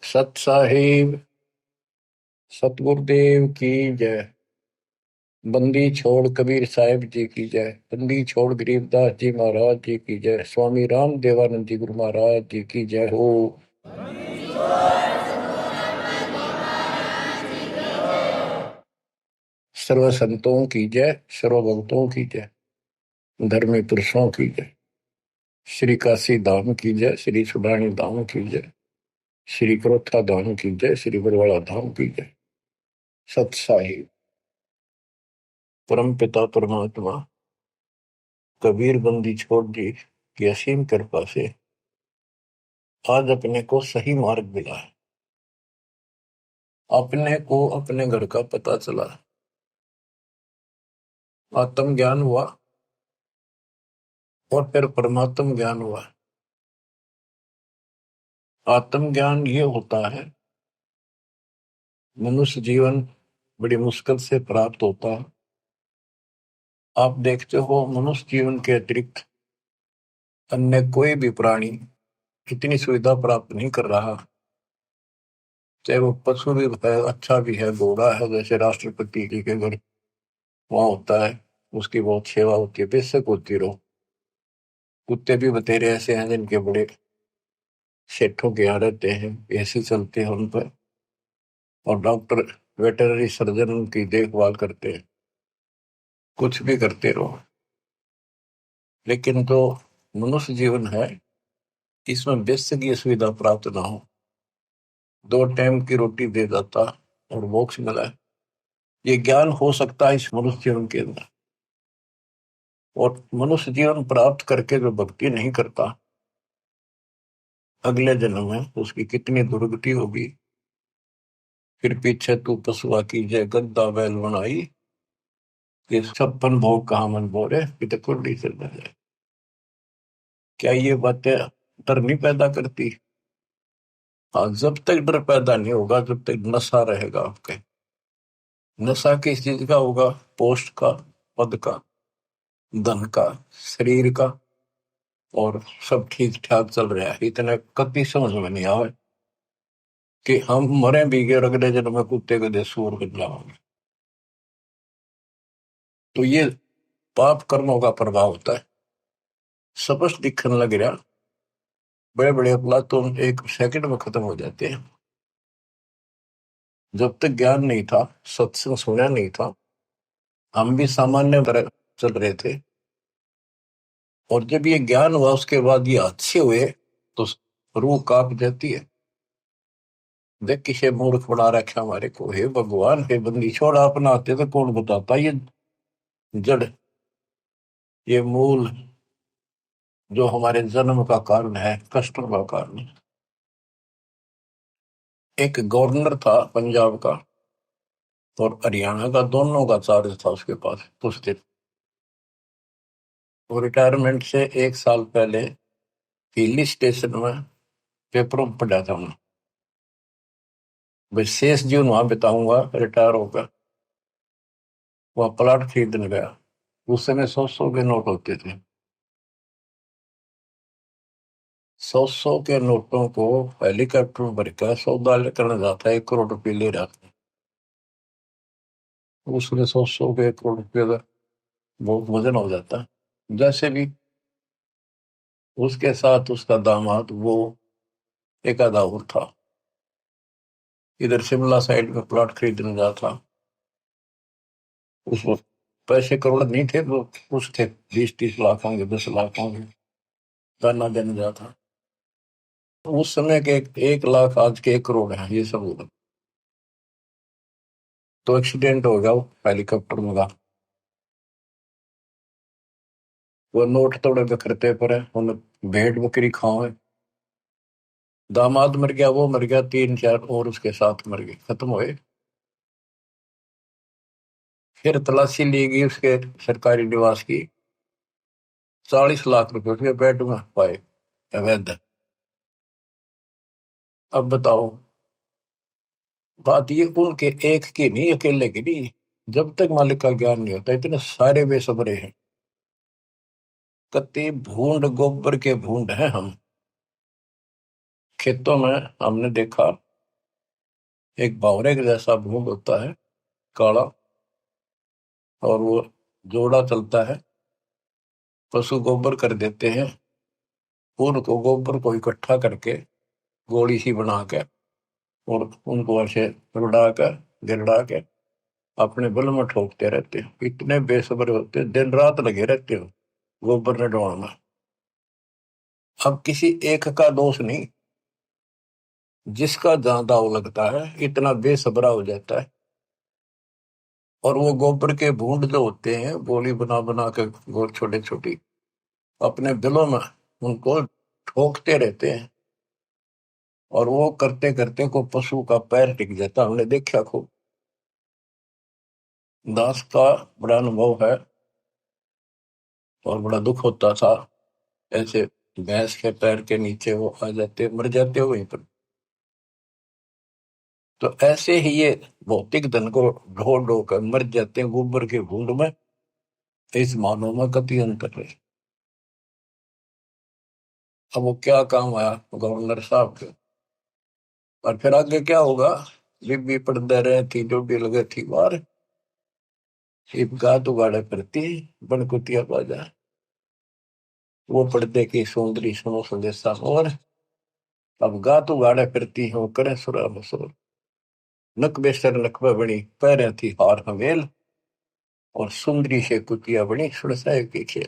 सत साहिब सतगुरुदेव की जय। बंदी छोड़ कबीर साहिब जी की जय। बंदी छोड़ गरीबदास जी महाराज जी की जय। स्वामी राम देवानंद जी गुरु महाराज जी की जय हो। सर्व संतों की जय, सर्व भक्तों की जय, धर्मी पुरुषों की जय। श्री काशी धाम की जय, श्री सुडानी धाम की जय, श्री क्रोथा धाम की जय, श्री बरवाड़ा धाम की जय। सत साहिब परम पिता परमात्मा कबीर बंदी छोड़ जी की असीम कृपा से आज अपने को सही मार्ग मिला है। अपने को अपने घर का पता चला, आत्म ज्ञान हुआ और फिर परमात्म ज्ञान हुआ। आत्म ज्ञान ये होता है, मनुष्य जीवन बड़ी मुश्किल से प्राप्त होता है। आप देखते हो मनुष्य जीवन के अतिरिक्त अन्य कोई भी प्राणी इतनी सुविधा प्राप्त नहीं कर रहा। चाहे वो पशु भी है, अच्छा भी है, घोड़ा है, जैसे राष्ट्रपति जी के घर वहां होता है, उसकी बहुत सेवा होती है, बेशक होती रहो। कुत्ते भी बतेरे ऐसे हैं जिनके बड़े सेठों के यहाँ रहते हैं, एसी चलते हैं उन पर, और डॉक्टर वेटरनरी सर्जन उनकी देखभाल करते हैं। कुछ भी करते रहो, लेकिन जो मनुष्य जीवन है इसमें बेशक ये सुविधा प्राप्त ना हो, 2 टाइम की रोटी दे देता और मोक्ष मिला है, ये ज्ञान हो सकता है इस मनुष्य जीवन के अंदर। और मनुष्य जीवन प्राप्त करके जो भक्ति नहीं करता, अगले जन्म में उसकी कितनी दुर्गति होगी। फिर पीछे तू पशुआ की जय गद्दा बैल बनाई, ये 56 भोग कहा मन बोरे पिता कुंडी से न जाए। क्या ये बातें डर नहीं पैदा करती? हाँ, जब तक डर पैदा नहीं होगा, जब तक नशा रहेगा आपके। नशा किस चीज का होगा? पोस्ट का, पद का, धन का, शरीर का, और सब ठीक ठाक चल रहा है। इतने कति समझ में नहीं आवे कि हम मरे भी गए और अगले जन्म में कुत्ते के दे सूर बदला होंगे। तो ये पाप कर्मों का प्रभाव होता है, स्पष्ट दिखने लग रहा। बड़े बड़े अपराध तो 1 सेकंड में खत्म हो जाते हैं। जब तक ज्ञान नहीं था, सत्संग सुना नहीं था, हम भी सामान्य तरह चल रहे थे। और जब ये ज्ञान हुआ उसके बाद ये अच्छे हुए तो रूह कांप जाती है। देख किसे मूर्ख बना रखा हमारे को, हे भगवान, हे बंदी छोड़, अपना आते तो कौन बताता। ये जड़, ये मूल जो हमारे जन्म का कारण है, कष्टों का कारण है। एक गवर्नर था पंजाब का और हरियाणा का, दोनों का चार्ज था उसके पास कुछ दिन। वो रिटायरमेंट से 1 साल पहले हिली स्टेशन में पेपरों में पढ़ा था उन्होंने, भाई शेष जीवन वहां बिताऊंगा रिटायर होकर। वह प्लाट खरीदने गया। उस समय 100-100 के नोट होते थे। 100-100 के नोटों को हेलीकॉप्टर में भरकर सौदा करने जाता है, 1 करोड़ रुपये ले रहा था। उसमें 100-100 के 1 करोड़ रुपये का बहुत वजन हो जाता है। जैसे भी उसके साथ उसका दामाद, वो एक आधा और था, इधर शिमला साइड में प्लॉट खरीदने जाता। उस वक्त पैसे करोड़ नहीं थे, वो कुछ थे, 20-30 लाख होंगे, 10 लाख होंगे, दाना देने जाता। उस समय के 1 लाख आज के 1 करोड़ है, ये सब होगा। तो एक्सीडेंट हो गया हेलीकॉप्टर में का। वो नोट तोड़े बिखरते पड़े, उन्हें भेड़ बकरी खाओ। दामाद मर गया, वो मर गया, 3-4 और उसके साथ मर गए, खत्म हुए। फिर तलाशी ली गई उसके सरकारी निवास की, 40 लाख रुपए उसके बेड में पाए अवैध। अब बताओ, बात ये उनके एक की नहीं, अकेले की नहीं। जब तक मालिक का ज्ञान नहीं होता, इतने सारे बेसबरे हैं। कति भूंड, गोबर के भूंड हैं हम। खेतों में हमने देखा एक बावरे के जैसा भूंड होता है, काला, और वो जोड़ा चलता है। पशु गोबर कर देते हैं, उनको गोबर को इकट्ठा करके गोली सी बना के और उनको ऐसे रुड़ा कर गिरड़ा के अपने बल में ठोकते रहते हैं। इतने बेसब्र होते हैं, दिन रात लगे रहते हो गोबर ने ढोना। अब किसी एक का दोष नहीं, जिसका जहां दाव लगता है इतना बेसब्रा हो जाता है। और वो गोबर के बूंद जो होते हैं, गोली बना बना के गोल छोटे छोटी अपने बिलों में उनको ठोकते रहते हैं। और वो करते करते को पशु का पैर टिक जाता, हमने देखा खूब। दास का बड़ा अनुभव है और बड़ा दुख होता था। ऐसे भैंस के पैर के नीचे वो आ जाते, मर जाते हो वहीं पर। तो ऐसे ही ये भौतिक धन को ढो ढो कर मर जाते हैं गोबर के भूंड में। इस मानव में कति अंतर है। अब वो क्या काम आया गवर्नर साहब के, और फिर आगे क्या होगा। बीबी पड़दे रहे थी, जो भी लगे थी बार इब गात उगाड़े फिरती बनकुतिया बाजा। वो पर्दे की सुंदरी सुनो संदेशा और अब गात उगाड़े फिरती हो करे सुरा मसूर। नक बेसर नकबा बनी पैरे थी हार हमेल, और सुंदरी से कुतिया बनी सुरसाए की खेल।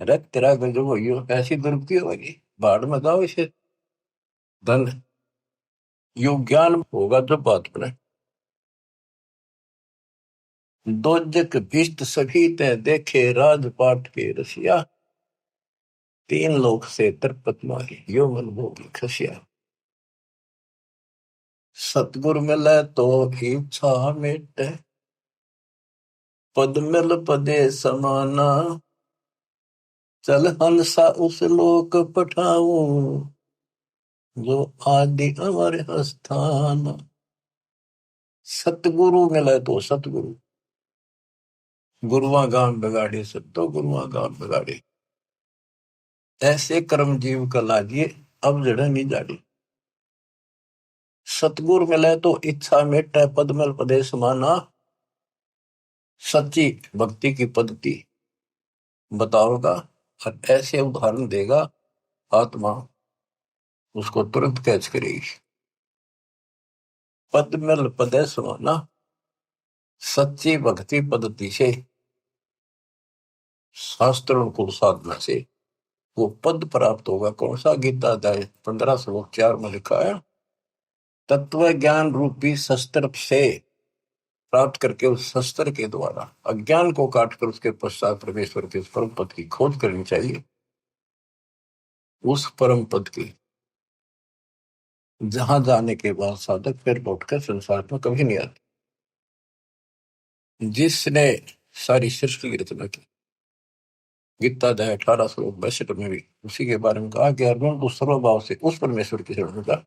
अरे तेरा गजब हो ऐसी दुर्गति होगी, बाढ़ में जाओ इसे धन। यो ज्ञान होगा जब बात बने। दोजक भिष्ट सभी ते देखे राजपाट के रसिया, तीन लोक से तरपत मारी यो मन भोगी खसिया। सतगुर मिले तो इच्छा मिटे, पद मिल पदे समाना। चल हंसा उस लोक पठाऊं, जो आदि अमर स्थान। सतगुरु मिले तो सतगुरु, गुरुआ गान बिगाड़े सब तो गुरुआ गान बिगाड़े। ऐसे कर्म जीव का लागिए, अब जड़ नहीं जाड़ी। सतगुर मिले तो इच्छा मिटे, पद मिल पदे समाना। सच्ची भक्ति की पद्धति बताओगा और ऐसे उदाहरण देगा, आत्मा उसको तुरंत कैच करेगी। पद मिल पदे समाना, सच्ची भक्ति पद्धति से, शास्त्र अनुकूल साधना से वो पद प्राप्त होगा। कौन सा? गीता अध्याय 15 श्लोक 4 में लिखा है, तत्व ज्ञान रूपी शस्त्र से प्राप्त करके उस शस्त्र के द्वारा अज्ञान को काटकर उसके पश्चात परमेश्वर के परम पद की खोज करनी चाहिए। उस परम पद की जहां जाने के बाद साधक फिर लौटकर संसार में कभी नहीं आते। जिसने सारी सृष्टि की रचना की, गीता अध्याय 18 श्लोक 62 में भी उसी के बारे में कहा कि अर्जुन तू सर्वभाव से उस परमेश्वर की शरण जा,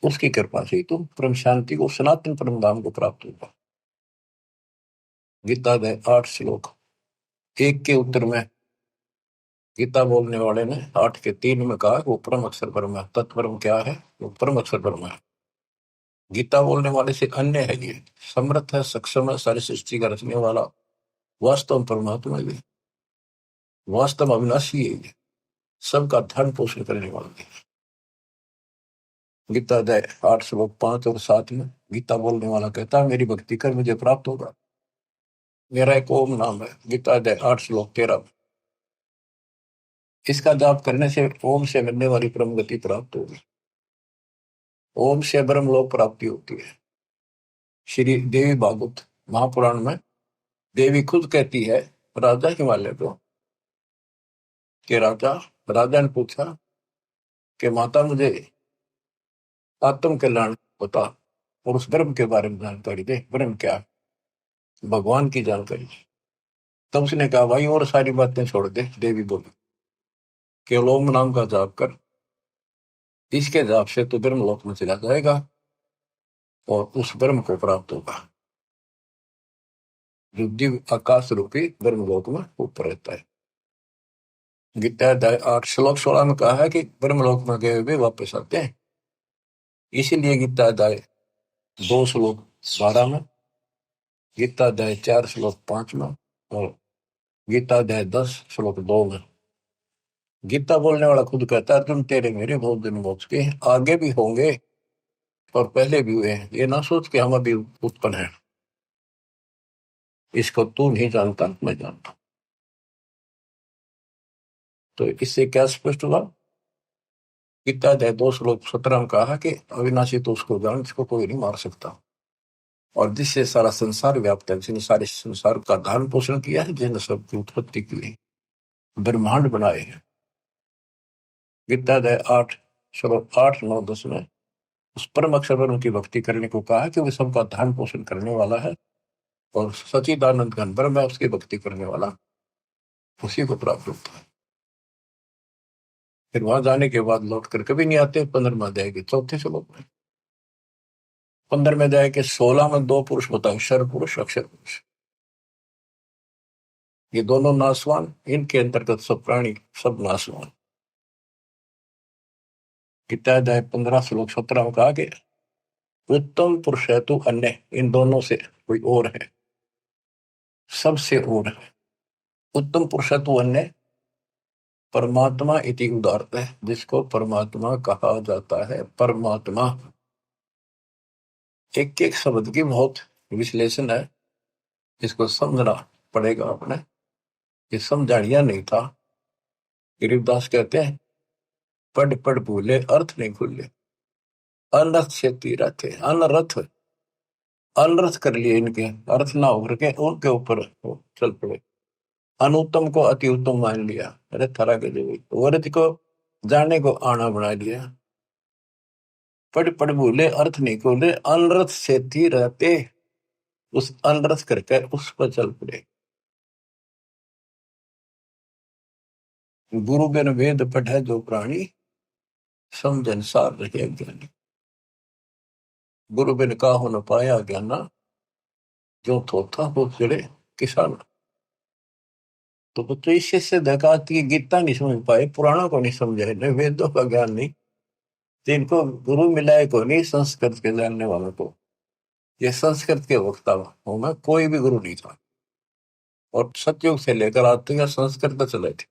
उसकी कृपा से तुम परम शांति को, सनातन परम धाम को प्राप्त होगा। गीता अध्याय 8 श्लोक 1 के उत्तर में गीता बोलने वाले ने 8 के 3 में कहा वो परम अक्षर ब्रह्म है। तत्परम क्या है? वो परम अक्षर ब्रह्म है। गीता बोलने वाले से अन्य है, ये समर्थ है, सक्षम है, सारी सृष्टि का रचने वाला वास्तव परमात्मा है, वास्तव अविनाशी है, ये सबका धन पोषण करने वाला है। गीता अध्याय 8 श्लोक 5 और 7 में गीता बोलने वाला कहता है मेरी भक्ति कर मुझे प्राप्त होगा। मेरा एक ओम नाम है। गीता अध्याय 8 श्लोक 13 में इसका जाप करने से ओम से मिलने वाली परम गति प्राप्त होगी। ओम से ब्रह्म लोक प्राप्ति होती है। श्री देवी भागवत महापुराण में देवी खुद कहती है राजा हिमालय को कि राजा ने पूछा कि माता मुझे आत्म कल्याण बता और उस ब्रह्म के बारे में जानकारी दे। ब्रह्म क्या है? भगवान की जानकारी। तब उसने कहा भाई और सारी बातें छोड़ दे। देवी बोली केवल ओम नाम का जाप कर, इसके जाप से तो ब्रह्म लोक में चला जाएगा और उस ब्रह्म को प्राप्त होगा जो दिव्य आकाश रूपी ब्रह्म लोक में ऊपर रहता है। गीता अध्याय 8 श्लोक 16 में कहा है कि ब्रह्म लोक में गए हुए वापस आते हैं। इसीलिए गीता अध्याय 2 श्लोक 12 में, गीता अध्याय 4 श्लोक 5 में और गीता अध्याय 10 श्लोक 2 में गीता बोलने वाला खुद कहता है, तुम तेरे मेरे बहुत दिन हो चुके, आगे भी होंगे और पहले भी हुए हैं। ये ना सोच के हम अभी उत्पन्न हैं, इसको तू नहीं जानता, मैं जानता। तो इससे क्या स्पष्ट हुआ? गीता अध्याय 2 श्लोक 17 में कहा कि अविनाशी तो उसको जान जिसको कोई नहीं मार सकता, और जिससे सारा संसार व्याप्त है, जिसने सारे संसार का धारण पोषण किया है, जिसने सबकी उत्पत्ति की है, ब्रह्मांड बनाए हैं। गीता अध्याय 8 श्लोक 8, 9, 10 में उस परम अक्षर पर उनकी भक्ति करने को कहा कि वो सबका धारण पोषण करने वाला है और सचिदानंद घन ब्रह्म है, उसकी भक्ति करने वाला उसी को प्राप्त होता है। फिर वहां जाने के बाद लौट कर कभी नहीं आते। 15वें अध्याय के 4 श्लोक में, 15वें अध्याय के 16 में 2 पुरुष बताए, शर पुरुष, अक्षर पुरुष। ये दोनों नासवान, इनके अंतर्गत सब प्राणी, सब नासवान। गीता अध्याय 15 श्लोक 17 में कहा कि उत्तम पुरुष है तो अन्य, इन दोनों से कोई और है, सबसे और है। उत्तम पुरुष है तो अन्य परमात्मा इति उदारत है, जिसको परमात्मा कहा जाता है। परमात्मा एक एक शब्द की बहुत विश्लेषण है, इसको समझना पड़ेगा अपने। ये समझानिया नहीं था। गरीबदास कहते हैं, पढ़ पढ़ भूले अर्थ नहीं भूले, अनर्थ से तीरथ है। अनर्थ कर लिए, इनके अर्थ ना होकर के उनके ऊपर चल पड़े। अनुत्तम को अति उत्तम मान लिया, अरे थरा के जो वर्थ को जाने को आना बना लिया। पढ़ पढ़ भूले अर्थ नहीं खोले, अनर्थ से रहते, उस अनर्थ करके उस पर चल पड़े। गुरु बिन वेद पढ़े जो प्राणी, समझन सार रहे ज्ञानी। गुरु बिन काहू न पाया ज्ञाना, जो थोथा हो चिड़े किसान। तो बच्चों इससे से देखा कि गीता नहीं समझ पाए, पुराणों को नहीं समझे, न वेदों का ज्ञान नहीं, तो इनको गुरु मिलाए को नहीं, संस्कृत के जानने वालों को। ये संस्कृत के वक्ता हूं मैं, कोई भी गुरु नहीं था। और सतयुग से लेकर आज तक संस्कृत पर चले थे।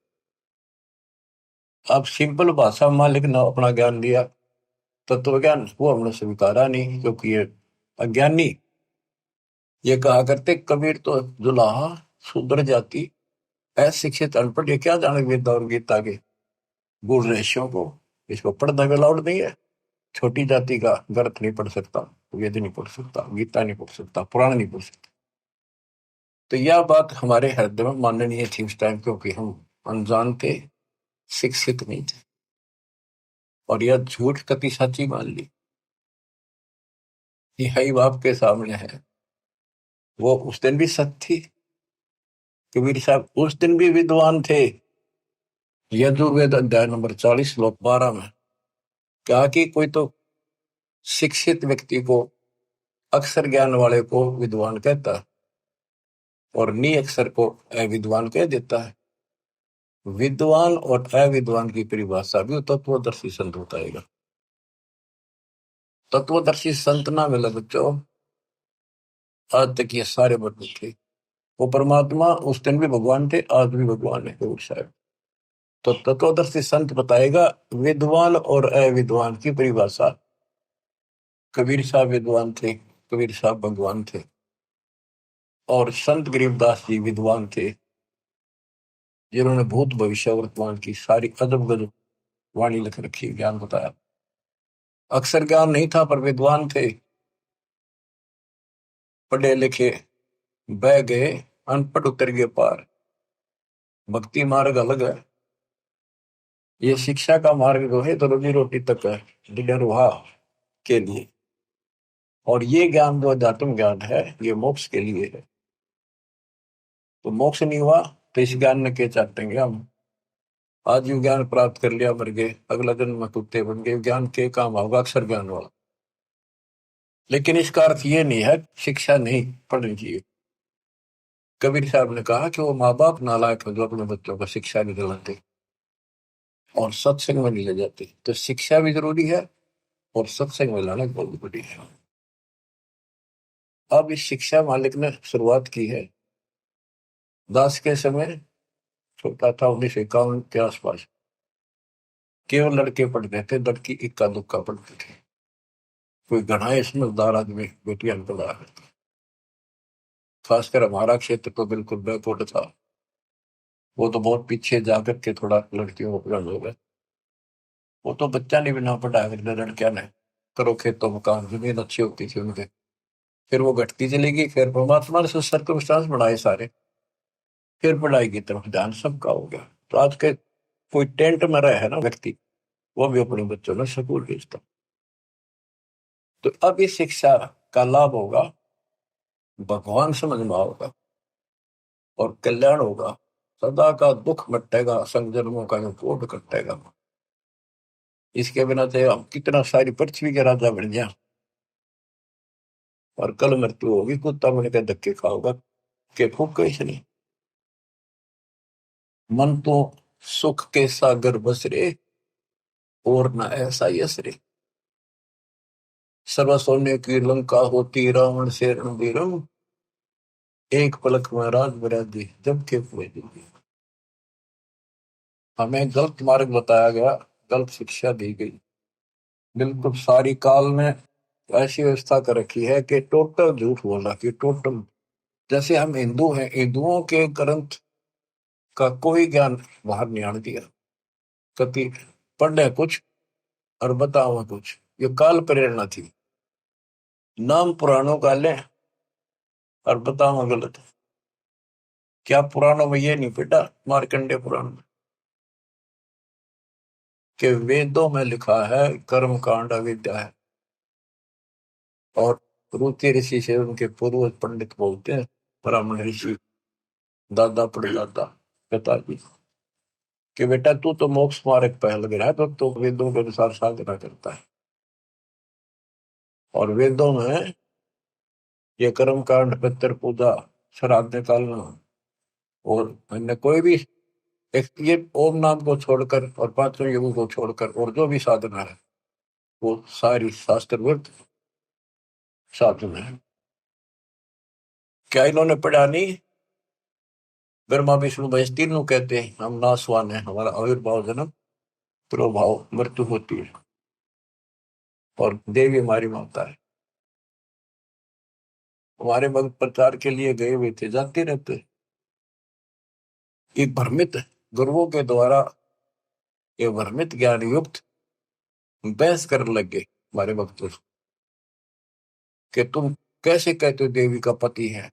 अब सिंपल भाषा में मालिक ने अपना ज्ञान दिया, तत्व ज्ञान, वो हमने स्वीकारा नहीं, क्योंकि ये अज्ञानी। ये कहा करते कबीर तो जुलाहा शूद्र जाति, अशिक्षित अनपढ़, ये क्या जाने वेद और गीता के गुण रहस्यों को। इसको पढ़ना भी अलाउड नहीं है। छोटी जाति का ग्रंथ नहीं पढ़ सकता, वेद नहीं पढ़ सकता, गीता नहीं पढ़ सकता, पुराण नहीं पढ़ सकता। तो यह बात हमारे हृदय में माननीय थी उस टाइम, क्योंकि हम अनजान थे, शिक्षित नहीं थे, और यह झूठ कति सच्ची मान ली। यही बाप के सामने है। वो उस दिन भी सत्य थी। कबीर साहब उस दिन भी विद्वान थे। यजुर्वेद अध्याय नंबर 40 श्लोक 12 में कहा कि कोई तो शिक्षित व्यक्ति को, अक्षर ज्ञान वाले को विद्वान कहता है, और निअक्षर को अविद्वान कह देता है। विद्वान और अविद्वान की परिभाषा भी तत्वदर्शी संत बताएगा। तत्वदर्शी संत ना मिला बच्चों, आज तक ये सारे बदल थे। वो परमात्मा उस दिन भी भगवान थे, आज भी भगवान है कबीर साहब। तो तत्वदर्शी संत बताएगा विद्वान और अविद्वान की परिभाषा। कबीर साहब विद्वान थे, कबीर साहब भगवान थे, और संत गरीबदास जी विद्वान थे, जिन्होंने भूत भविष्य वर्तमान की सारी अजब गजब वाणी लिख रखी, ज्ञान बताया। अक्षर ज्ञान नहीं था पर विद्वान थे, पढ़े लिखे बह गए, अनपढ़ उतर गए पार। भक्ति मार्ग अलग है, ये शिक्षा का मार्ग जो है तो रोजी रोटी तक है, निर्वाह के लिए। और ये ज्ञान जो अध्यात्म ज्ञान है, ये मोक्ष के लिए है। तो मोक्ष नहीं हुआ तो इस ज्ञान में क्या चाहते हम? आज ये ज्ञान प्राप्त कर लिया, मर गए, अगला जन्म में कुत्ते बन गए, ज्ञान के काम होगा अक्षर ज्ञान वाला। लेकिन इसका अर्थ ये नहीं है शिक्षा नहीं पढ़नी चाहिए। कबीर साहब ने कहा कि वो माँ बाप नालायक है जो अपने बच्चों को शिक्षा नहीं दिलाते और सत्संग में नहीं ले जाते। तो शिक्षा भी जरूरी है और सत्संग में लाना बहुत बड़ी है। अब इस शिक्षा मालिक ने शुरुआत की है दास के समय, छोटा था 1951 के आसपास, केवल लड़के पढ़ते थे, लड़की इक्का दुक्का पढ़ते थे। कोई घना ही समझदार आदमी बेटियां पढ़ा है। खासकर हमारा क्षेत्र तो बिल्कुल बैकवर्ड था। वो तो बहुत पीछे जाकर के थोड़ा लड़कियों को पढ़ा हो गए। वो तो बच्चा नहीं बिना पढ़ाया करते लड़कियां ने, करो खेतों में काम, जमीन अच्छी होती थी उनके। फिर वो घटती चली गई, फिर परमात्मा ने सर्कमस्टांस बढ़ाए सारे, फिर पढ़ाई की तरफ ध्यान सबका हो गया। तो आज के कोई टेंट में रहे है ना व्यक्ति, वो भी अपने बच्चों में स्कूल भेजता। तो अब इस शिक्षा का लाभ होगा, भगवान समझ में होगा और कल्याण होगा। सदा का दुख मिटेगा, संजन्मों का जो कोट कटेगा। इसके बिना तो हम कितना सारी पृथ्वी के राजा बन गया, और कल मृत्यु होगी, कुत्ता बन के धक्के खाओगा के फूक कैसे नहीं। मन तो सुख के सागर बसरे, और न ऐसा यसरे। सर्व सोने की लंका होती, रावण से रणबीरम, एक पलक में राज बरादी जब के पूरे दिन। हमें गलत मार्ग बताया गया, गलत शिक्षा दी गई। बिल्कुल सारी काल में ऐसी व्यवस्था कर रखी है कि टोटल झूठ बोला, कि टोटल। जैसे हम हिंदू हैं, हिंदुओं के ग्रंथ का कोई ज्ञान बाहर नहीं आने दिया कभी। पढ़े कुछ और बताओ कुछ, ये काल प्रेरणा थी। नाम पुराणों का लें और बताओ गलत। क्या पुराणों में ये नहीं बेटा, मार्कंडे पुराण में, कि वेदों में लिखा है कर्म कांड अविद्या है। और रुचि ऋषि से उनके पूर्वज पंडित बोलते हैं, ब्राह्मण ऋषि, दादा परदादा पिताजी, कि बेटा तू तो मोक्ष मार्ग पे लग रहा है, तो वेदों के अनुसार साधना करता है। और वेदों में ये कर्म कांड, पितृ पूजा, श्राद्ध निकालना, और अन्य कोई भी एक ये ओम नाम को छोड़कर और पांचों युगों को छोड़कर और जो भी साधना है, वो सारी शास्त्रवृत साधना है। क्या इन्होंने पढ़ा नहीं? ब्रह्मा विष्णु महेश तीनों कहते हैं हम नासवान है, हमारा आविर्भाव जन्म प्रभाव मृत्यु होती है, और देवी हमारी माता है। हमारे भक्त प्रचार के लिए गए हुए थे, जाते रहते। एक भ्रमित गुरुओं के द्वारा ये भ्रमित ज्ञान युक्त बहस करने लग गए हमारे भक्तों से, कि तुम कैसे कहते हो देवी का पति है,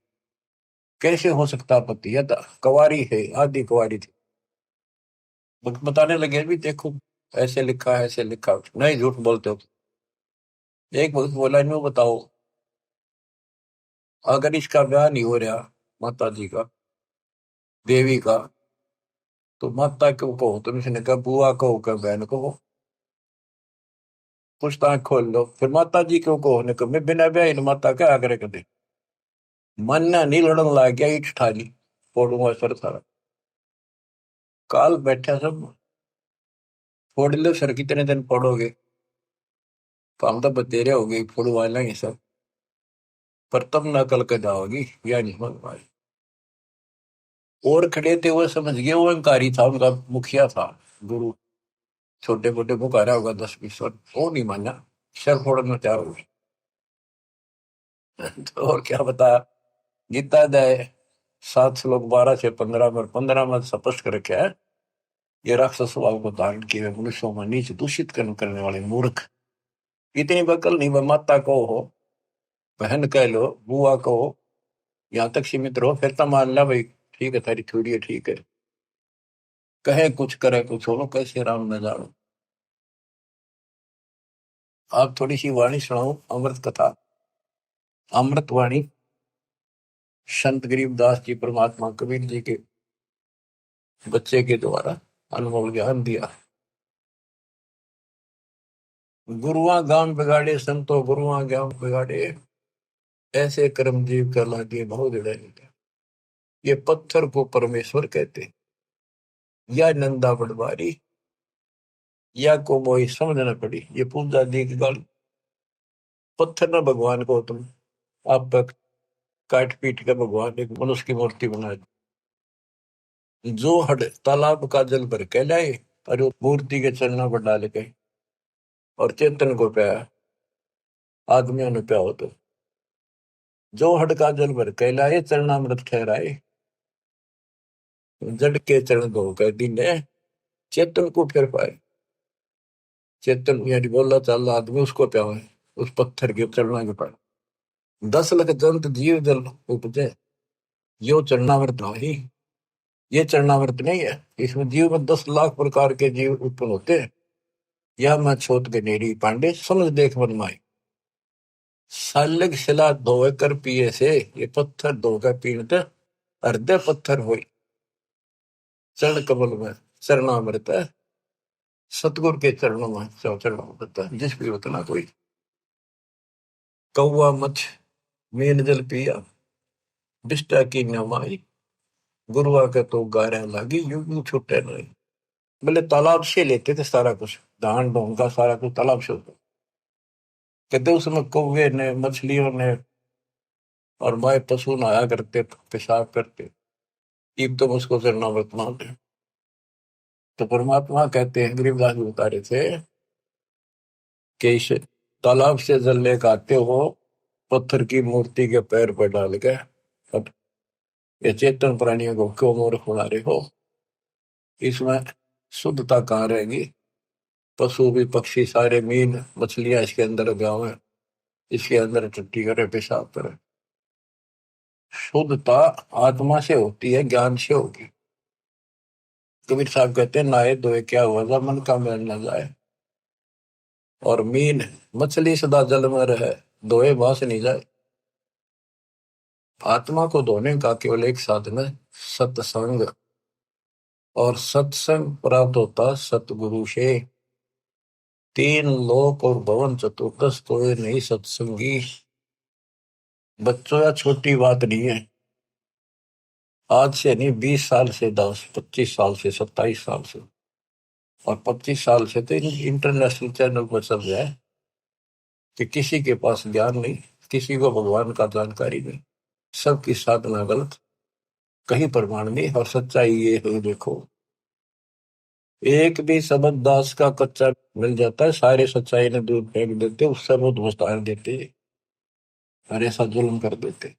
कैसे हो सकता पति, या तो कुंवारी है, आदि कुंवारी थी। बताने लगे भी देखो ऐसे लिखा है, ऐसे लिखा, नहीं झूठ बोलते हो। एक भक्त बोला इन्हों बताओ, अगर इसका ब्याह नहीं हो रहा माता जी का, देवी का, तो माता क्यों कहो तुम? इसने कहा बुआ कहो, क्या बहन कहो, पूछताछ खोल लो। फिर माता जी क्यों कहो ने कहा मैं बिना ब्याह इन माता क्या आग्रह कर दे। मन ना नहीं लड़न लग गया, ईट ठाली फोड़ूंगा सर सारा। काल बैठा सब, फोड़ लो सर, कितने दिन फोड़ोगे? तो हम तो बतेरे हो गई, फोड़वा लेंगे सब, पर तब ना कल के जाओगी, या नहीं समझ पाए। और खड़े थे वो समझ गए, वो अहंकारी था, उनका मुखिया था गुरु, छोटे मोटे पुकारा होगा 10-20 वर्ष, वो नहीं माना, सर फोड़ने में तैयार हो गए। तो और क्या बताया, गीता अध्याय 7 श्लोक 12 से 15 में, 15 में स्पष्ट कर रखा है, ये राक्षस स्वभाव को धारण किए मनुष्यों में नीच दूषित कर्म करने वाले मूर्ख, इतनी बकल नहीं, वह माता को हो, बहन कह लो, बुआ कहो, यहाँ तक सीमित रहो, फिर तो मान ला भाई ठीक है, तेरी थोड़ी है ठीक है। कहे कुछ करे कुछ, हो कैसे राम न जानो। आप थोड़ी सी वाणी सुनाओ, अमृत कथा, अमृत वाणी, संत गरीबदास जी परमात्मा कबीर जी के बच्चे के द्वारा अनमोल ज्ञान दिया। गुरुआ गांव बिगाड़े संतो, गुरुआ ज्ञान बिगाड़े, ऐसे कर्म जीव कर लागे बहुत जड़े। ये पत्थर को परमेश्वर कहते, या नंदा पटवारी, या को मोई समझ न पड़ी, ये पूजा दी की गल। पत्थर ना भगवान को तुम आप तक काट पीट के भगवान एक मनुष्य की मूर्ति बना दी। जो हड तालाब का जल भर के लाए और वो मूर्ति के चरणों पर डाल के और चेतन को पाया, आदमियों ने पाया हो तो जो हड का जल भर के लाए चरणामृत ठहराए, जड़ के चरण धो कर दीने चेतन को फिर पाए। चेतन यानी बोला चाल आदमी उसको प्यावे, उस पत्थर के चरणा के पाए। 10 लाख जंत जीव जल उपजे, यो चरणामृत नहीं। ये चरणामृत नहीं है, इसमें जीव में 10 लाख प्रकार के जीव उत्पन्न होते हैं। यह मैं छोट गनेरी पांडे समझ देख मन माई। सालग शिला धोए कर पिए से, ये पत्थर धोकर पीने हृदय पत्थर हुई। चरण कमल में चरणामृत है, सतगुरु के चरणों में चरणामृत है। जिस भी उतना कोई कौआ मछ मीन जल पिया, बिष्टा की नमाई, गुरुआ के तो गारा लागी, यूं छुट्टे नहीं। बोले तालाब से लेते थे सारा कुछ, धान ढोंगा सारा कुछ तालाब से होता। कहते उसमें कौवे ने मछलियों ने और माए पशु नहाया करते, पेशाब करते। इब तो उसको चरणामृत मानते। तो परमात्मा कहते हैं, गरीबदास जी बता रहे थे कि इस तालाब से जल लेकर आते हो, पत्थर की मूर्ति के पैर पर डाल के, अब ये चेतन प्राणियों को क्यों मूर्ख बना रहे हो? इसमें शुद्धता कहाँ रहेगी? पशु भी पक्षी सारे मीन मछलियां इसके अंदर गाँव है, इसके अंदर टट्टी करे पेशाब करे। शुद्धता आत्मा से होती है, ज्ञान से होगी। कबीर साहब कहते हैं, नहाए धोए क्या हुआ, जब मन का मैल न जाए। और मीन मछली सदा जल में रहे, धोए बास नहीं जाए। आत्मा को धोने का केवल एक साधन है, सत्संग। और सत्संग प्राप्त होता सतगुरु से। 3 लोक और भवन चतुर्दश तो नहीं सत्संगी। बच्चों या छोटी बात नहीं है। आज से नहीं, 20 साल से, 10 25 साल से, 27 साल से और 25 साल से तो इंटरनेशनल चैनल पर चल रहा है कि किसी के पास ज्ञान नहीं, किसी को भगवान का जानकारी नहीं, सबकी साधना गलत, कहीं प्रमाण नहीं। और सच्चाई ये है, देखो एक भी शब्द दास का कच्चा मिल जाता है, सारे सच्चाई ने दूर फेंक देते, उससे बहुत विस्तार देते और ऐसा जुल्म कर देते।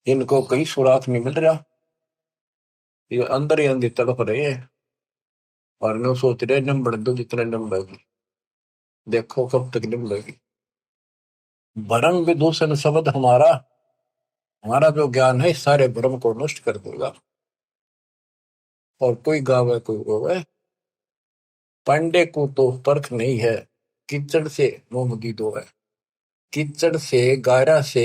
इनको कहीं सुराग नहीं मिल रहा, ये अंदर ही अंदर तड़प रहे हैं और न सोच रहे नम बढ़ दो, जितने नम बढ़ेगी देखो कब तक निम लगी। भरम विदूषण शब्द हमारा, हमारा जो ज्ञान है सारे भ्रम को नष्ट कर देगा। और कोई गावे कोई गोवे, पांडे को तो परख नहीं है, कीचड़ से मोमगी दो है। कीचड़ से गारा से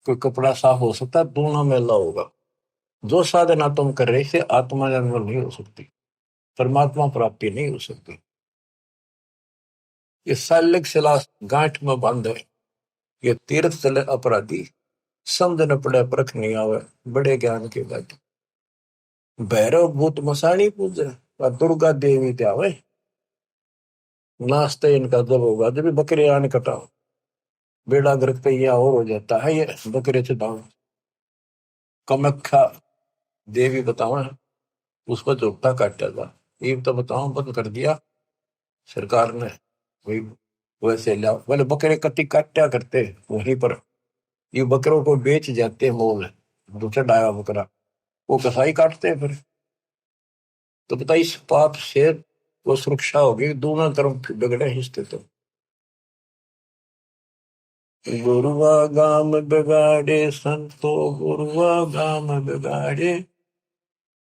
कोई कपड़ा साफ हो सकता, दोनों मेला होगा। जो साधना तुम कर रहे से आत्मा जन्म नहीं हो सकती, परमात्मा प्राप्ति नहीं हो सकती। ये सालिक शिला गांठ में बांधे, ये तीर्थ चले अपराधी, समझ न पड़े परख नहीं आवे, बड़े ज्ञान के बाद। भैरव भूत मसाणी पूजे और दुर्गा देवी त्यावे, नाश्ते इनका जब होगा जब बकरे आने कटाओ, बेड़ा गर्क पे यह और हो जाता है। ये बकरे चटाओ, कमख्या देवी बताओ, उस पर झोटा काटा था, ये तो बताओ बंद कर दिया सरकार ने। वही वैसे लाओ, बोले बकरे कट्टी काटा करते वहीं पर, ये बकरों को बेच जाते मोल, दूसरा डाया बकरा वो कसाई काटते हैं फिर। तो बता इस पाप से वो सुरक्षा होगी, दोनों तरफ बिगड़े हिस्से। तो गुरुआ गाम बिगाड़े संतो, गुरुआ गाम बिगाड़े,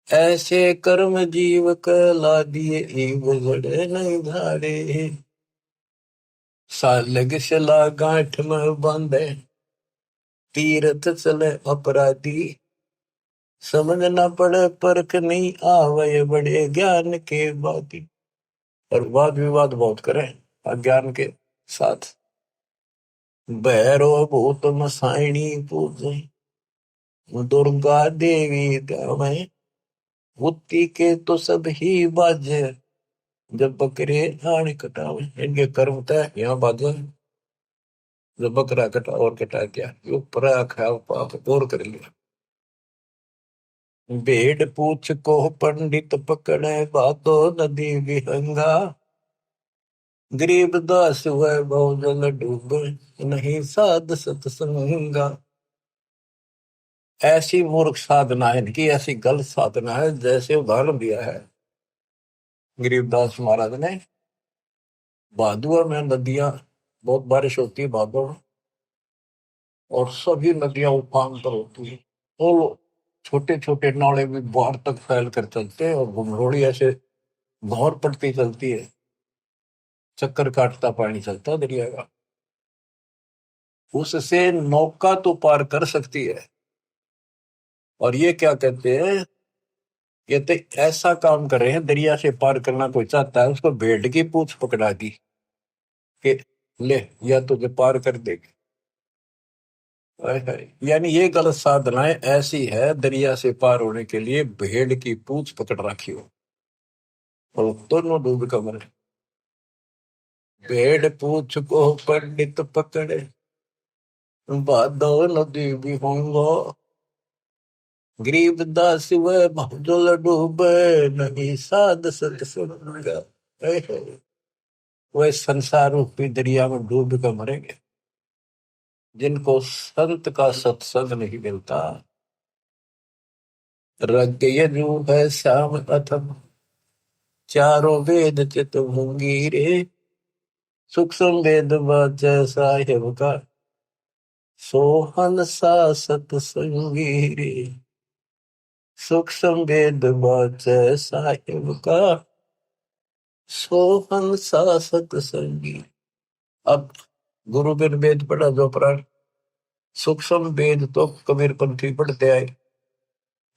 ऐसे कर्म जीव कला दिए गुजरे नहीं धारे। सालग सला गांठ में बांधे, तीर्थ चले अपराधी, समझ न पड़े परख नहीं आवे, बड़े ज्ञान के बाती। और वाद विवाद बहुत करें अज्ञान के साथ। भैरो भूत मसाइणी पूजे, दुर्गा देवी गावे, बुद्धि के तो सब ही बाजे, जब बकरे आने कटावे। इनके कर्म तय यहाँ बाजे, जो बकरा कटा और कटा गया, यो पर आखा पाप और कर लिया। भेड़ पूछ को पंडित पकड़े, बातो नदी विहंगा। गरीब दास हुए बहुजन डूबे, नहीं साध सत्संगा। ऐसी मूर्ख साधना है इनकी, ऐसी गलत साधना है। जैसे उदाहरण दिया है गरीबदास महाराज ने, भादुआ में नदियां, बहुत बारिश होती है भादुआ में, और सभी नदियां उफान पर होती है। और छोटे छोटे नाले भी बाहर तक फैल कर चलते हैं, और घुमरोड़ी ऐसे भौर पड़ती चलती है, चक्कर काटता पानी चलता है दरिया का। उससे नौका तो पार कर सकती है। और ये क्या कहते हैं, ये तो ऐसा काम कर रहे हैं, दरिया से पार करना कोई चाहता है उसको भेड़ की पूंछ पकड़ा दी कि ले, या तुझे पार कर देगी। हाय हाय। यानी ये गलत साधनाएं ऐसी है, दरिया से पार होने के लिए भेड़ की पूंछ पकड़ रखी हो, और दोनों डूब कर मरे। भेड़ पूंछ को पंडित पकड़े, भादो नदी भी होंगो। गरीब दास वह बहुजल डूबे, नहीं साध सत्संगा। हाय हाय। वह संसार रूपी दरिया में डूब कर मरेंगे जिनको संत का सत्संग नहीं मिलता। रग यजु है श्याम अथम, चारों वेद चित होंगी रे। सूक्ष्म वेद वाच साहेब का, सोहन सा सत्संगी रे। सूक्ष्म वेद वाच साहेब का, सोहन सा सत्संगी। अब गुरु बिन वेद पढ़ा जो प्राण, सूक्ष्म वेद तो कबीर पंथी पढ़ते आए,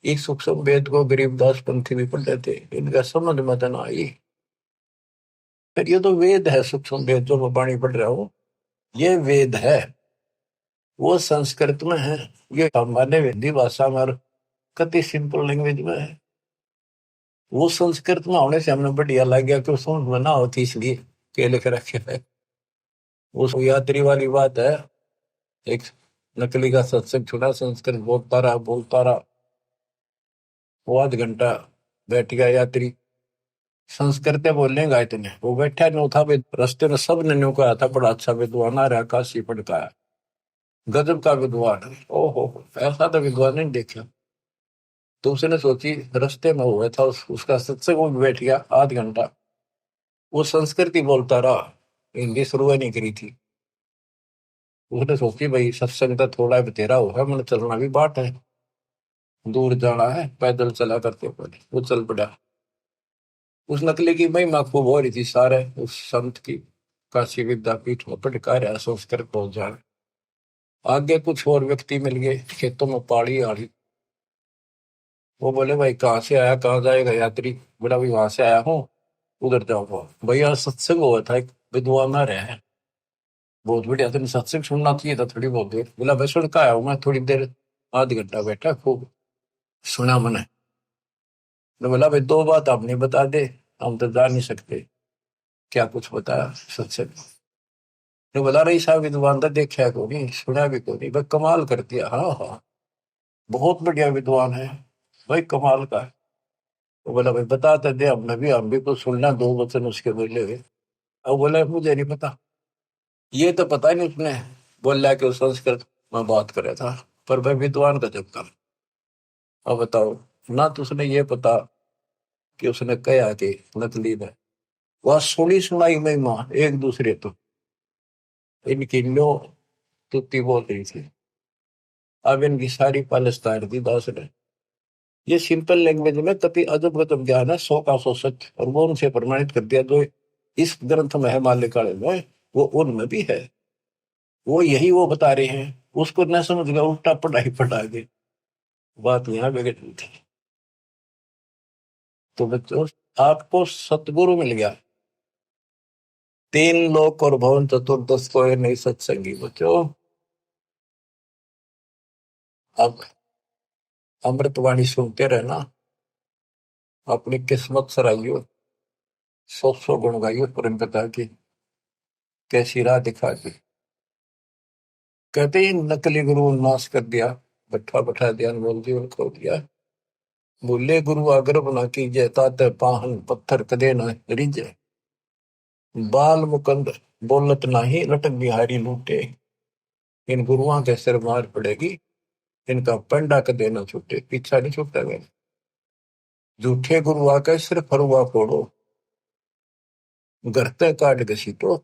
इस सूक्ष्म वेद को गरीबदास पंथी भी पढ़ते थे, इनका समझ मत ना आई। फिर ये तो वेद है, सूक्ष्म वेद जो मैं वाणी पढ़ रहा हूं, ये वेद है, वो संस्कृत में है। ये हमारे हिंदी भाषा में कति सिंपल लैंग्वेज में है। वो संस्कृत में होने से हमने बढ़िया लग गया कि समझ में ना होती, इसलिए के लिख रखे है। उस यात्री वाली बात है, एक नकली का सत्संग छुड़ा, संस्कृत बोलता रहा, वो आध घंटा बैठ गया यात्री, संस्कृत बोलेगा इतने, वो बैठा न्यू था भाई, रस्ते में सब ने न्यू कहा था बड़ा अच्छा विद्वान आ रहा, काशी पढ़ता है, गजब का विद्वान। ओहो, ऐसा तो विद्वान नहीं देखा। तो उसने सोची, रास्ते में हुआ था उसका सत्संग, वो बैठ गया आध घंटा, वो संस्कृत ही बोलता रहा, हिंदी शुरू नहीं करी थी। उसने सोची भाई सत्संग तो थोड़ा बतेरा होगा, मैंने चलना भी बाट है, दूर जाना है, पैदल चला करते पहले वो चल पड़ा। उस नकली की महिमा खूब हो रही थी सारे उस संत की, काशी विद्यापीठ में पढ़का रहा संस्कृत पहुंच जाए। आगे कुछ और व्यक्ति मिल गए खेतों में पाड़ी आड़ी, वो बोले भाई कहाँ से आया, कहाँ जाएगा यात्री। बोला भाई वहां से आया हूँ, उधर जाऊंगा। भैया सत्संग हुआ था, एक विद्वान आ रहे हैं, बहुत बढ़िया, तुम सत्संग सुनना चाहिए था थोड़ी बहुत देर। बोला भाई सुन का आया हूँ मैं, थोड़ी देर, आध घंटा बैठा, खूब सुना मैंने। तो बोला भाई दो बात आप नहीं बता दे, हम तो जा नहीं सकते। क्या कुछ बताया सत्संग। तो बोला रही साहब विद्वान तो देखा को नहीं, सुना भी को नहीं, भाई कमाल कर दिया। हाँ हाँ, बहुत बढ़िया विद्वान है भाई, कमाल का है। तो बोला भाई बताते दे, हम भी कुछ सुनना, दो वचन उसके बोले हुए। अब बोला मुझे नहीं पता, ये तो पता नहीं उसने बोला कि वो संस्कृत में बात करे था, पर भाई विद्वान का जब कर। अब बताओ, ना तो उसने ये पता कि उसने कहा कि नकली ने, वह सुनी सुनाई महिमा एक दूसरे तो इनकी लो तुत्ती बोल रही थी। अब इनकी सारी पालिस्तान दी दास ने, ये सिंपल लैंग्वेज में कति अजब गजब ज्ञान है, सौ का सौ सच, और वो उनसे प्रमाणित कर दिया जो इस ग्रंथ में है माल्यकाल में, वो उनमें भी है। वो यही वो बता रहे हैं, उसको न समझ गया, उल्टा पढ़ाई पढ़ा के बात यहाँ बिगड़ रही थी। तो बच्चों, आपको सतगुरु मिल गया, तीन लोक और भवन चतुर्दश को नहीं सत्संगी बच्चों। अब अमृतवाणी सुनते रहना, अपनी किस्मत सराइयो, सौ सौ गुण गाइयो परम पिता की, कैसी राह दिखा दी। कहते ही नकली गुरु नाश कर दिया, बैठा बैठा दिया, बोल जीवन खो दिया। बोले गुरु आग्रह न कीजिए, ताते पाहन पत्थर कदे न रिजे। बाल मुकंद बोलत नाही, लटक बिहारी लूटे। इन गुरुओं के सिर मार पड़ेगी, इनका पंडा कदे न छूटे, पीछा नहीं छूटा गया। झूठे गुरु आके सिर फरुआ फोड़ो, गरते काट घसीटो।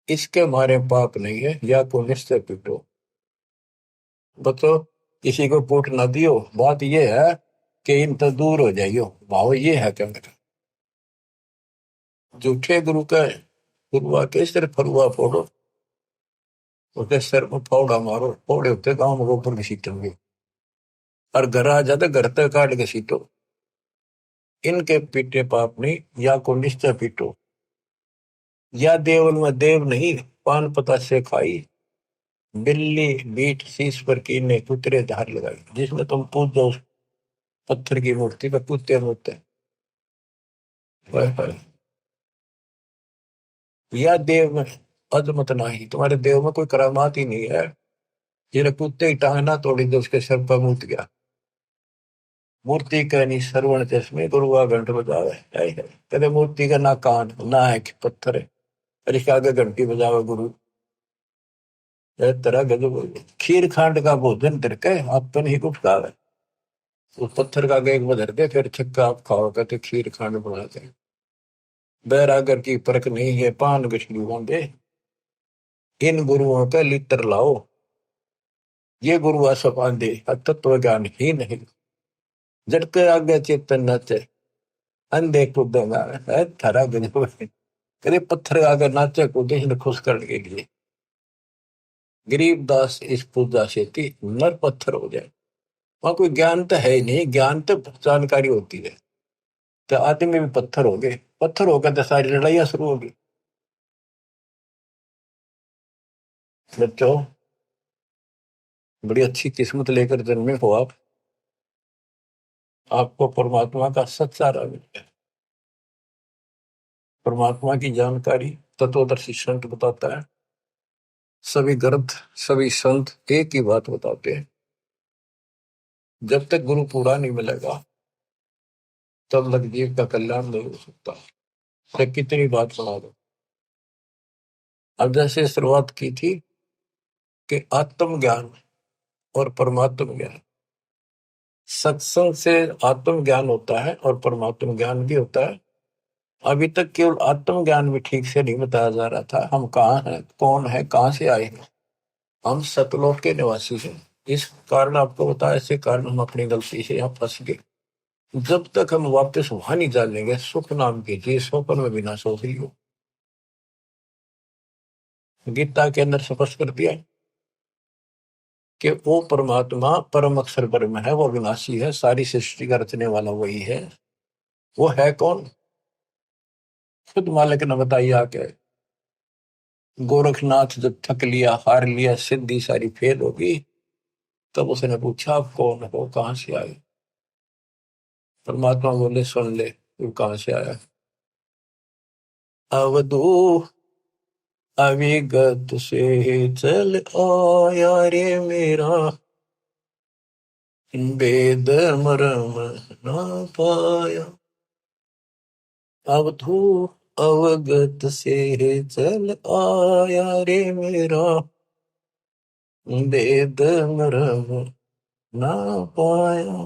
इसके मारे पाप नहीं है, या को निश्चय पीटो। बतो किसी को पूट ना दियो, बात ये है कि इन तो दूर हो जाइयो, भाव ये है क्या मेरा। झूठे गुरु का गुरु आके सिर फरुआ फोड़ो, उसके सिर में फावड़ा मारो, फोड़े होते गांव में ऊपर घसीटेंगे। और घर आ जाते घर तक काट घसीटो। इनके पीटे पाप नहीं, या को निश्चय पीटो। या देवल में देव नहीं, पान पता से खाई। बिल्ली बीट शीश पर कीने, कुतरे धार लगाई। जिसमें तुम पूजो उस पत्थर की मूर्ति पर कुत्ते होते हैं। या देव में अजमत नहीं, तुम्हारे देव में कोई करामात ही नहीं है। जिन्हें कुत्ते की टांग ना तोड़ी तो उसके सर पर मुत गया। मूर्ति का नहीं श्रवण चश्मे, गुरुआ घंट बजावे। कदे मूर्ति का ना कान ना है कि पत्थर है, अरे इसके आगे घंटी बजावे गुरु। तरह गजब। खीर खांड का भोजन तिरके अपन ही कुछ खावे। उस पत्थर का आगे एक बधर दे, फिर छक्का आप खाओ, कहते खीर खांड बनाते। बैरागर की परख नहीं है, पान गछली होंगे। इन गुरुओं का लित्र लाओ, ये गुरु सपांदे तत्व ज्ञान ही नहीं। झटके आगे चेतन नाचे, अंधे कूद थारा गजब। कदे पत्थर आगे नाचे कूदे इन्हें खुश करने के लिए। गरीबदास इस पूजा से थी, नर पत्थर हो जाए। वहां कोई ज्ञान तो है ही नहीं, ज्ञान तो जानकारी होती है। तो आदमी भी पत्थर हो गए, पत्थर हो गए तो सारी लड़ाइयां शुरू होगी। बच्चों बड़ी अच्छी किस्मत लेकर जन्मे हो आप। आपको परमात्मा का सच्चा रंग है। परमात्मा की जानकारी तत्वदर्शी संत बताता है। सभी ग्रंथ सभी संत एक ही बात बताते हैं, जब तक गुरु पूरा नहीं मिलेगा तब तक जीव का कल्याण नहीं हो सकता। तो कितनी बात सुना दो। अब जैसे शुरुआत की थी कि आत्म ज्ञान और परमात्म ज्ञान, सत्संग से आत्म ज्ञान होता है और परमात्म ज्ञान भी होता है। अभी तक केवल आत्म ज्ञान भी ठीक से नहीं बताया जा रहा था। हम कहाँ हैं, कौन है, कहाँ से आए हैं। हम सतलोक के निवासी हैं। इस कारण आपको बताया, इसी कारण हम अपनी गलती से यहाँ फंस गए। जब तक हम वापस वहां नहीं जानेंगे, सुख नाम की चीज स्वप्न में बिना सोच रही हो। गीता के अंदर स्पष्ट कर दिया कि वो परमात्मा परम अक्षर ब्रह्म है, वो विनाशी है, सारी सृष्टि का रचने वाला वही है। वो है कौन, खुद मालिक ने बताइए आके। गोरखनाथ जब थक लिया, हार लिया, सिद्धि सारी फेल होगी, तब उसने पूछा आप कौन हो, कहां से आए। परमात्मा बोले सुन ले, तू कहां से आया। अवधू अविगत से चल आया रे मेरा, वेद मरम ना पाया। अवधू अवगत से चल आया रे मेरा, वेद मरम ना पाया।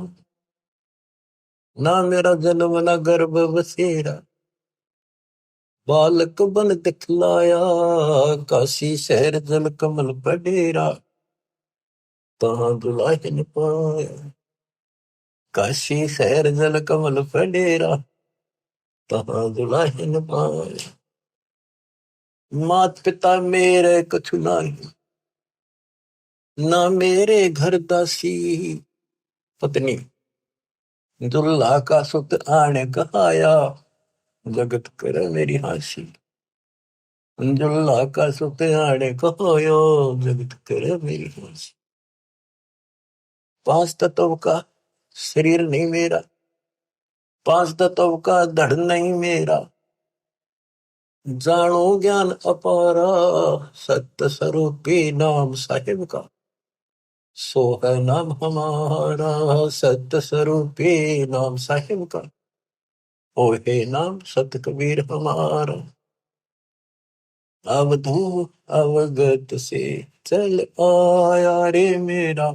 ना मेरा जन्म ना गर्भ बसेरा, बालक बन दिखलाया। काशी शहर जल कमल पर डेरा, तहां दुलाहिन पाया। काशी शहर जल कमल पर डेरा, तहां दुलाहिन पाया। मात पिता मेरे कछु नाही, ना मेरे घर दासी। पत्नी दुल्हा का सुत आने कहाया, जगत करे मेरी हासी। दुल्हा का सुत आने कहाया, जगत करे मेरी हासी। पांच तत्व का शरीर नहीं मेरा, पांच तत्व का धड़ नहीं मेरा, जानो ज्ञान अपारा, सत्य स्वरूपी नाम साहिब का। सो है नाम हमारा, सत्य स्वरूपी नाम साहिब का। ओ हे नाम सत कबीर हमारा। अवधू अवगत से चल आया रे मेरा,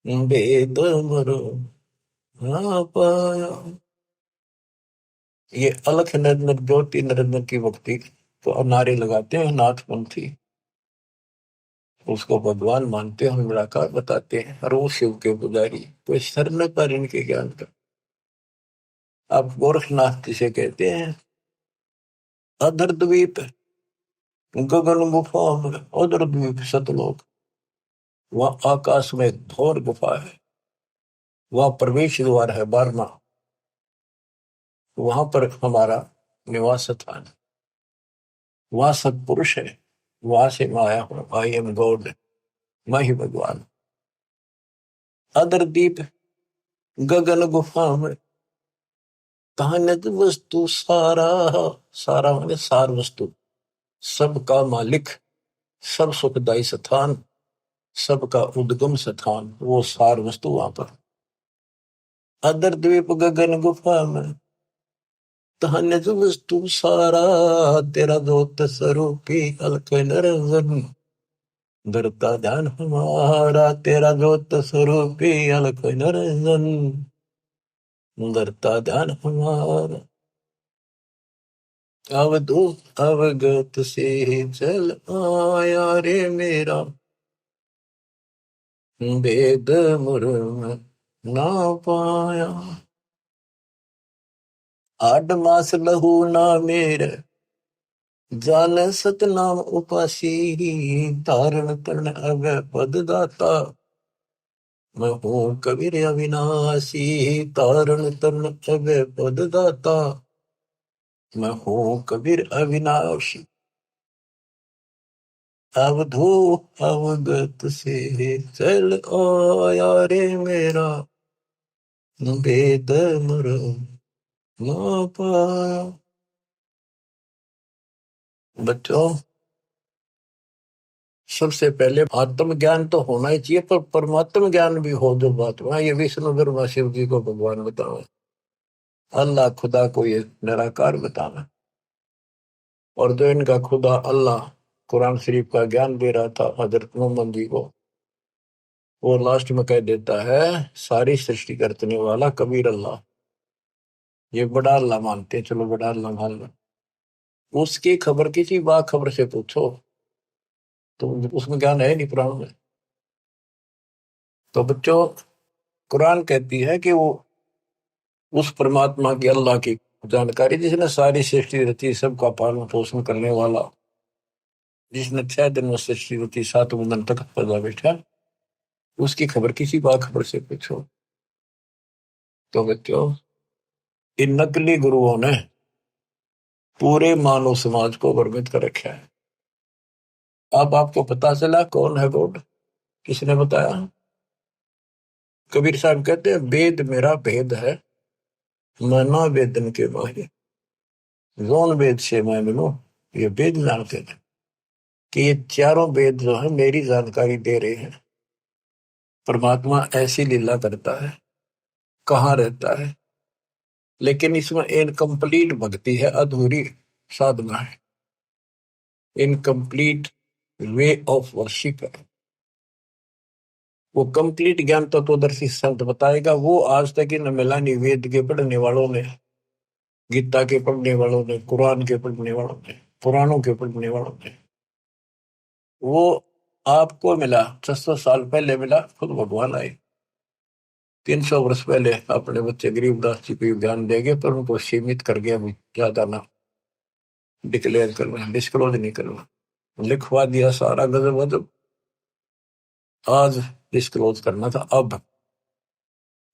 वेद मरो ना पाया। ये अलख निरंजन ज्योति निरंजन की भक्ति तो नारे लगाते हैं नाथपंथी, उसको भगवान मानते हैं, निराकार बताते हैं, और वो शिव के पुजारी, कोई सर न पर इनके ज्ञान का। आप गोरखनाथ जिसे कहते हैं, अधर द्वीप गगन गुफा में, अधर द्वीप सतलोक, वह आकाश में एक घोर गुफा है, वह प्रवेश द्वार है 12वां, वहां पर हमारा निवास स्थान, वहां सत्पुरुष है, वहां से मैं आया हूं, आई एम गॉड, मैं ही भगवान। अदर दीप गगन गुफा में, कहानत वस्तु सारा, सारा माने सार वस्तु, सबका मालिक, सब सुखदायी स्थान, सबका उद्गम स्थान, वो सार वस्तु वहां पर। अदर द्वीप गगन गुफा में, कहानत वस्तु सारा, तेरा दोत स्वरूपी अलख निरंजन, धरता ध्यान हमारा, तेरा जोत स्वरूपी अलख निरंजन, धरता ध्यान हमारा। अवधूत अवगत से चल आया रे मेरा, वेद मुर्म ना पाया। 8 मास लहू ना मेरे, जान सतनाम उपासी, धारण करण अग पद दाता, मैं हूँ कबीर अविनाशी, तारण तरण अग पद दाता, मैं हूँ कबीर अविनाशी। अवधू अवगत से चल आया रे मेरा, वेद मरो ना पाया। बच्चों, सबसे पहले आत्म ज्ञान तो होना ही चाहिए, पर परमात्म ज्ञान भी हो जो बात में, ये विष्णु ब्रह्मा शिव जी को भगवान बतावे, अल्लाह खुदा को ये निराकार बतावे। और जो इनका खुदा अल्लाह कुरान शरीफ का ज्ञान दे रहा था हजरत मोहम्मद जी को, वो लास्ट में कह देता है, सारी सृष्टि करने वाला कबीर अल्लाह, ये बड़ा अल्लाह मानते हैं, चलो बड़ा अल्लाह मान लो। उसकी खबर किसी बा खबर से पूछो तो उसमें ज्ञान है नहीं कुरान में। तो बच्चों, कुरान कहती है कि वो उस परमात्मा की, अल्लाह की जानकारी, जिसने सारी सृष्टि रची, सबका पालन पोषण करने वाला, जिसने 6 दिन में सृष्टि रची, 7वें दिन तक पैदा बैठा, उसकी खबर किसी बा खबर से पूछो। तो बच्चों, इन नकली गुरुओं ने पूरे मानव समाज को भ्रमित कर रखा है। अब आपको पता चला कौन है गॉड, किसने बताया? कबीर साहब कहते हैं, वेद मेरा भेद है, मैं ना वेदन के माहिर, जोन वेद से मैं मिलूं, ये वेद जानते हैं कि ये चारों वेद जो है मेरी जानकारी दे रहे हैं। परमात्मा ऐसी लीला करता है, कहाँ रहता है, लेकिन इसमें इनकम्प्लीट भक्ति है, अधूरी साधना है, इनकम्प्लीट वे ऑफ वर्शिप है। वो कंप्लीट ज्ञान तत्वदर्शी संत बताएगा, वो आज तक ही न मिला नहीं वेद के पढ़ने वालों ने, गीता के पढ़ने वालों ने, कुरान के पढ़ने वालों ने, पुराणों के पढ़ने वालों ने। वो आपको मिला 600 साल पहले मिला, खुद भगवान आए। 300 वर्ष पहले अपने बच्चे गरीबदास जी को ध्यान देंगे, पर उनको सीमित कर गया, ज्यादा ना डिक्लेयर करना, डिस्क्लोज नहीं करना, लिखवा दिया सारा गजब वजब, आज डिस्क्लोज करना था। अब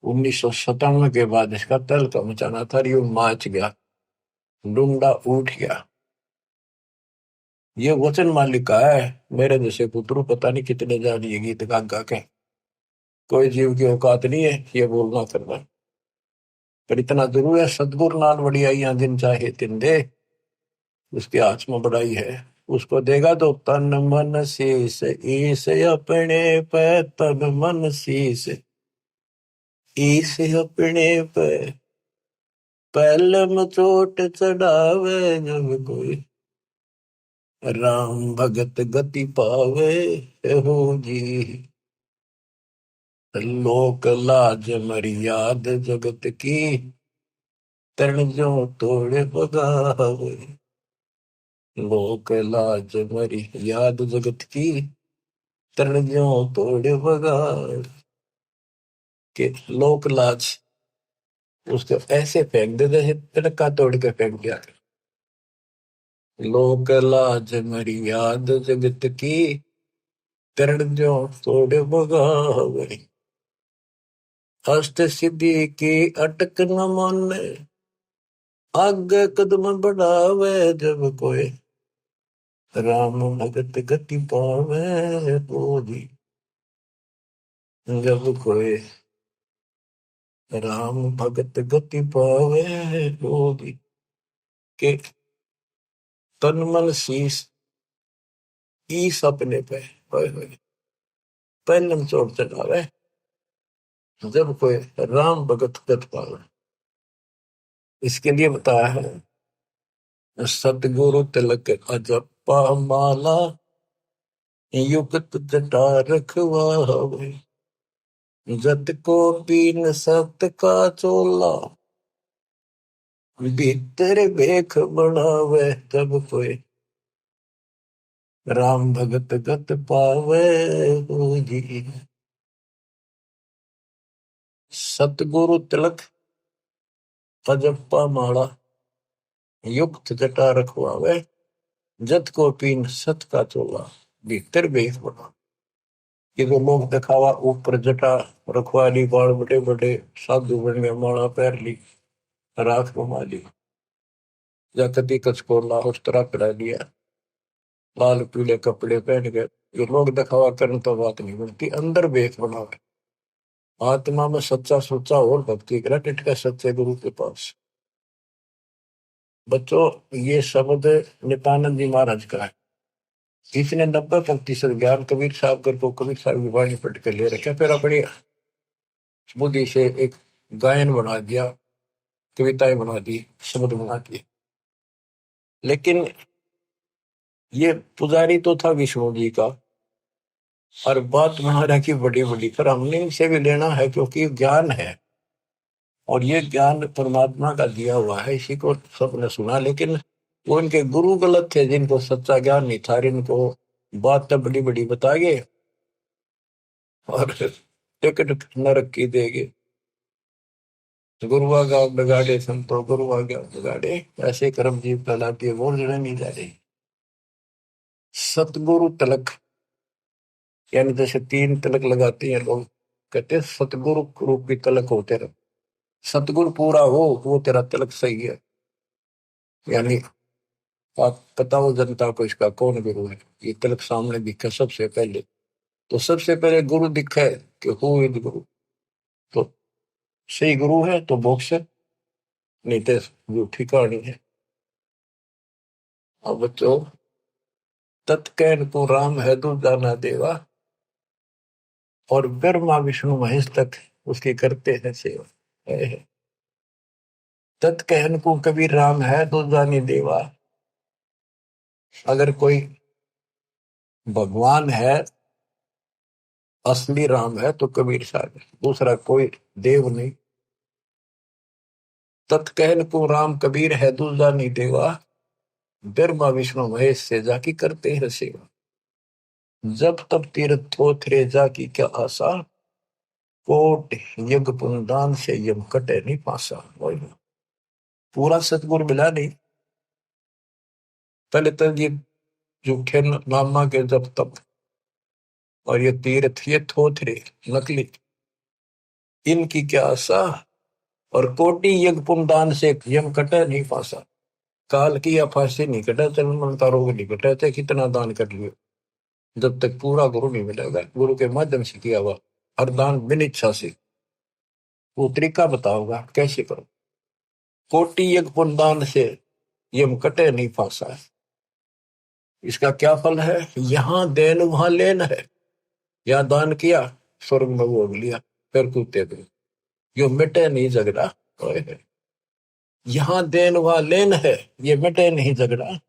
1997 के बाद इसका तहलका मचाना था, यू माच गया, डूंडा उठ गया। ये वचन मालिक का है, मेरे जैसे पुत्रु पता नहीं कितने जानिए गीत गा गा के, कोई जीव की औकात नहीं है ये बोलना करना, पर इतना जरूर है, सदगुरु नाल वड़ी आइया जिन चाहे तिन दे, उसके हाथ में बड़ाई है, उसको देगा तो तन मन शीस, ईस अपने पे तन मन शीस, ईस अपने पे पहले में चोट चढ़ावे जब कोई, राम भगत गति पावे हो जी, लोक लाज मर्याद जगत की, तरण जो तोड़ बगावे, लोक लाज मर्याद जगत की, तरण जो तोड़ बगावे। के लोक लाज उसको ऐसे फेंक दे जैसे तिनका तोड़ के फेंक दिया। लोक लाज मर्याद जगत की, तरण जो तोड़ बगावे, अष्ट सिद्धि की अटक न माने, आगे कदम बढ़ावे जब कोई, राम भगत गति पावे बोधी, जब कोई राम भगत गति पावे बोधी, के तन मन शीस ईस अपने पे पहलम चोट चढ़ावे जब कोई राम भगत गति पावे। इसके लिए बताया है, सतगुरु तिलक अजपा माला, युक्त जटा रखवावे, जत को पीन सत का चोला, भीतर बेख बनावे जब कोई, राम भगत गत पावे हो जी। सतगुरु तिलक अजप्पा माला, युक्त जटा रखवावे, जत को पीन सत का चोला, भीतर बेख बना। ये तो लोग दिखावा, ऊपर जटा रखवा ली, बाल बड़े बड़े साधु बन गए, माला पैर ली, राख घुमा ली, या कभी कच को उस तरह करा लिया, लाल पीले कपड़े पहन गए। ये लोग दिखावा करने तो बात नहीं बनती, अंदर बेख बनावे, आत्मा में सच्चा सोचा और भक्ति करा, टिटका सच्चे गुरु के पास। बच्चों, ये शब्द नित्यानंद जी महाराज का है। इसने 90% ज्ञान कबीर साहब को कबीर साहब की वाणी पढ़ के ले रखा, फिर अपनी बुद्धि से एक गायन बना दिया, कविताएं बना दी, शब्द बना दिए। लेकिन ये पुजारी तो था विष्णु जी का, और बात महाराज की बड़ी बड़ी, पर हमने इनसे भी लेना है क्योंकि ज्ञान है, और ये ज्ञान परमात्मा का दिया हुआ है, इसी को सबने सुना। लेकिन वो इनके गुरु गलत थे, जिनको सच्चा ज्ञान नहीं था, इनको बात तो बड़ी बड़ी बताइए और टिकट नरक की देंगे। गुरुआ गाँव बिगाड़े संतो, गुरुआ गाँव बिगाड़े, ऐसे कर्म जीव कहलाती है, वो जड़े नहीं जा रही। सतगुरु तिलक, यानी जैसे 3 तिलक लगाते हैं लोग, कहते हैं सतगुरु रूप की तिलक हो तेरा, सतगुरु पूरा हो वो तेरा तिलक सही है। यानी आप बताओ जनता को इसका कौन गुरु है, ये तिलक सामने दिखा सबसे पहले, तो सबसे पहले गुरु दिखा है कि हु इज गुरु, तो सही गुरु है तो मोक्ष है, नहीं तो झूठी कहानी है। अब बच्चों, तत्कैन को राम है दूजा ना देवा, और ब्रह्मा विष्णु महेश तक उसकी करते हैं सेवा। तत्कहन को कबीर राम है दूजा नहीं देवा, अगर कोई भगवान है, असली राम है, तो कबीर साहब, दूसरा कोई देव नहीं। तत्कहन को राम कबीर है दूजा नहीं देवा, ब्रह्मा विष्णु महेश से जाकी करते हैं सेवा, जब तब तीर्थ थोथरे जाकी क्या आशा, कोट यज्ञ पुनदान से यम कटे नहीं पासा। पूरा सतगुर मिला नहीं, पहले तो ये झूठे नामा के जब तब, और ये तीर्थ ये थोथरे नकली, इनकी क्या आशा, और कोटि यज्ञ पुनदान से यम कटे नहीं पासा, काल की या फांसी नहीं कटा, जन्म का रोग नहीं कटा, चाहे कितना दान कर लियो, जब तक पूरा गुरु नहीं मिलेगा, गुरु के माध्यम से किया हुआ हर दान बिन इच्छा से, वो तरीका बताओगा कैसे करो। कोटि यज्ञ पुनदान से ये कटे नहीं फांसा है। इसका क्या फल है? यहां देन वहां लेन है। या दान किया, स्वर्ग में भोग लिया, फिर कूदते गए। यो मिटे नहीं झगड़ा। यहां देन वहां लेन है, ये मिटे नहीं झगड़ा।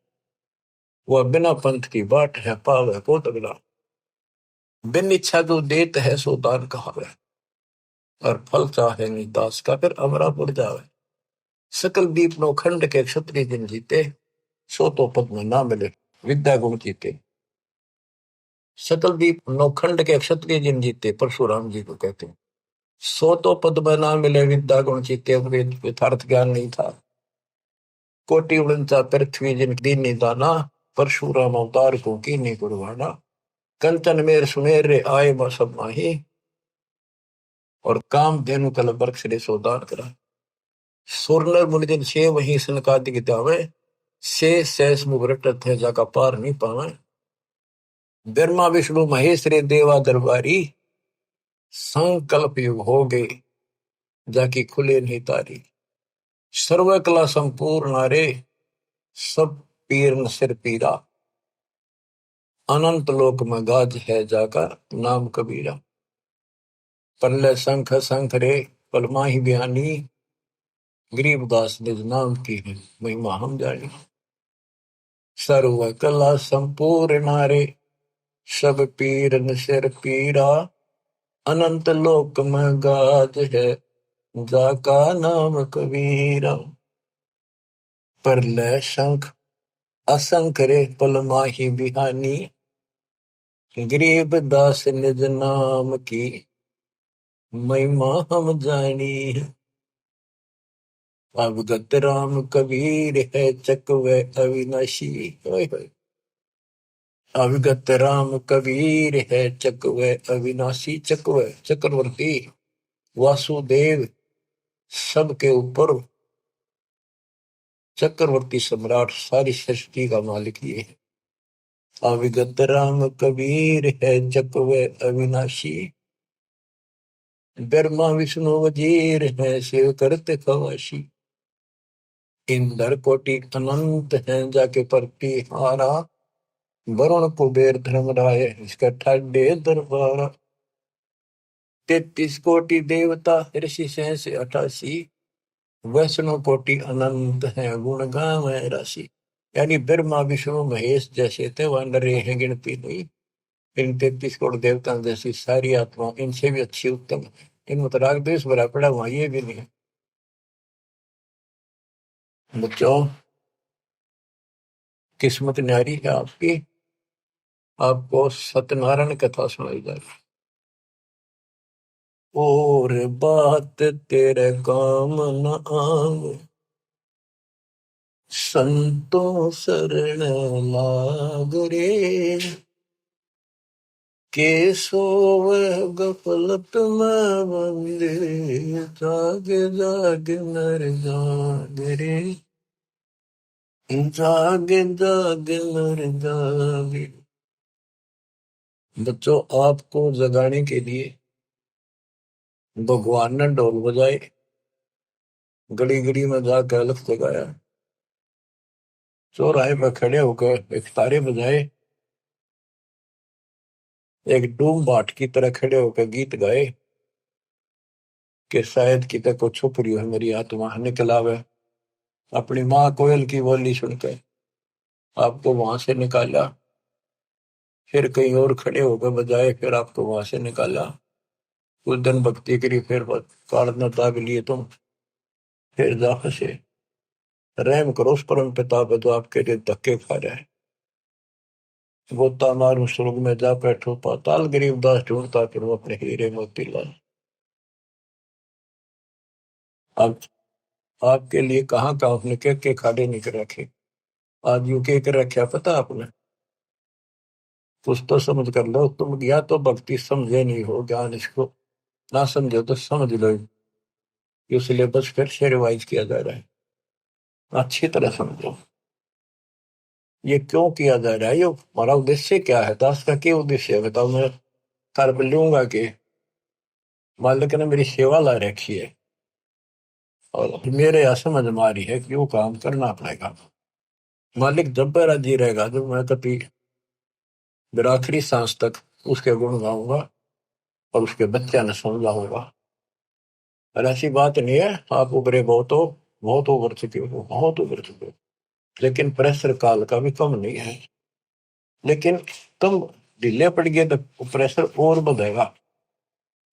वह बिना पंथ की बाट है, पावे को तगड़ा। बिन इच्छा जो देत है सो दान कहावे, और फल चाहे नहीं दास का, फिर अमरा पुर जावे। सकल दीप नो खंड के क्षत्रिय जिन जीते, सो तो पद में ना मिले विद्या गुण जीते। सकल दीप नौखंड के क्षत्रिय जिन जीते, परशुराम जी को कहते हैं। सो तो पद में ना मिले विद्या गुण जीते, यथार्थ ज्ञान नहीं था। कोटि उड़नता पृथ्वी जिन दीन दाना, परशुराम अवतार को कीनी कुर्बाना। कंचन मेर सुमेर रे आए ब सब माही, और काम धेनु कल बरक्ष रे सोदान करा। सुरनर मुनिजन छे वही सनकादि जावे, से सहस मुख रटत है जाका पार नहीं पावे। ब्रह्मा विष्णु महेश रे देवा दरबारी, संकल्प युग हो गए जाकी खुले नहीं तारी। सर्व कला संपूर्ण नारे, सब पीर न सिर पीरा। अनंत लोक में गाज है जाका नाम कबीरा। पल्ले शंख शंख रे पलमा ही बयानी, गरीबदास निज नाम की है महिमा हम जानी। सर्व कला संपूर्ण नारे, सब पीर न सिर पीरा। अनंत लोक में गाज है जाका नाम कबीरा। परलय शंख असंख रे पलमा ही बिहानी, गरीब दास निज नाम की महिमा हम जानी। अवगत राम कबीर है चकवे अविनाशी। अवगत राम कबीर है चकवे अविनाशी। चकवे चक्रवर्ती, वासुदेव सबके ऊपर चक्रवर्ती सम्राट, सारी सृष्टि का मालिक ये है। अविगत राम कबीर है चकवे अविनाशी, ब्रह्मा विष्णु वजीर है शिव करते खवाशी। इंद्र कोटि अनंत है जाके परती हारा, वरुण कुबेर धर्मराय इसका ठाडे दरबारा। 33 कोटि देवता ऋषि सहस 88, वैष्णव कोटि अनंत है गुण गावे राशि। यानी ब्रह्मा विष्णु महेश जैसे थे वह नरे हैं गिनती नहीं। इन 33 करोड़ देवता जैसी सारी आत्मा इनसे भी अच्छी उत्तम है। इनमें तो राग द्वेष भरा पड़ा हुआ ये भी नहीं है। बच्चों, किस्मत न्यारी है आपकी, आपको सत्यनारायण कथा सुनाई जाए। और बात तेरे काम न आवे, संतों शरण लाग रे। के सोवे गफलत में बंदे, जाग जाग नर जाग रे। जाग जाग नर जाग। बच्चों, आपको जगाने के लिए भगवान ने ढोल बजाए, गली गली में जाकर अलख जगाया, चौराहे पर खड़े होकर एक तारे बजाए, एक डूम बाट की तरह खड़े होकर गीत गाए कि शायद कितने को छुप रही है मेरी आत्मा निकल आवे। अपनी माँ कोयल की बोली सुनकर आपको वहां से निकाला, फिर कहीं और खड़े होकर बजाए, फिर आपको वहां से निकाला। कुछ दिन भक्ति करी, फिर काढ़ना ताब लिए तुम, फिर जा फंसे। रहम करो उस परम पिता पे जो आपके लिए धक्के खा रहा है। गोता मारू स्वर्ग में जा बैठो पाताल, गरीब दास ढूंढता फिर अपने हीरे मोतीलाल। अब आपके लिए कहाँ का आपने के खाड़े नहीं कर रखे। आज यू के कर रखे पता आपने? कुछ तो समझ कर लो तुम, या तो भक्ति समझे नहीं हो, ज्ञान इसको ना समझो तो समझ लो। ये सिलेबस फिर से रिवाइज किया जा रहा है, अच्छी तरह समझो ये क्यों किया जा रहा है। ये हमारा उद्देश्य क्या है, दास का क्या उद्देश्य है बताओ। मैं कर लूंगा कि मालिक ने मेरी सेवा ला रखी है और मेरे यहाँ समझ में आ रही है कि वो काम करना पड़ेगा। मालिक जब पर राजी रहेगा, जब मैं कभी मेरा आखिरी सांस तक उसके गुण गाऊंगा और उसके बच्चे ने समझाऊंगा। और ऐसी बात नहीं है आप उभरे बहुत उभर चुके हो, बहुत उभर चुके हो, लेकिन प्रेशर काल का भी कम नहीं है। लेकिन तुम ढीले पड़ गए तो प्रेशर और बढ़ेगा,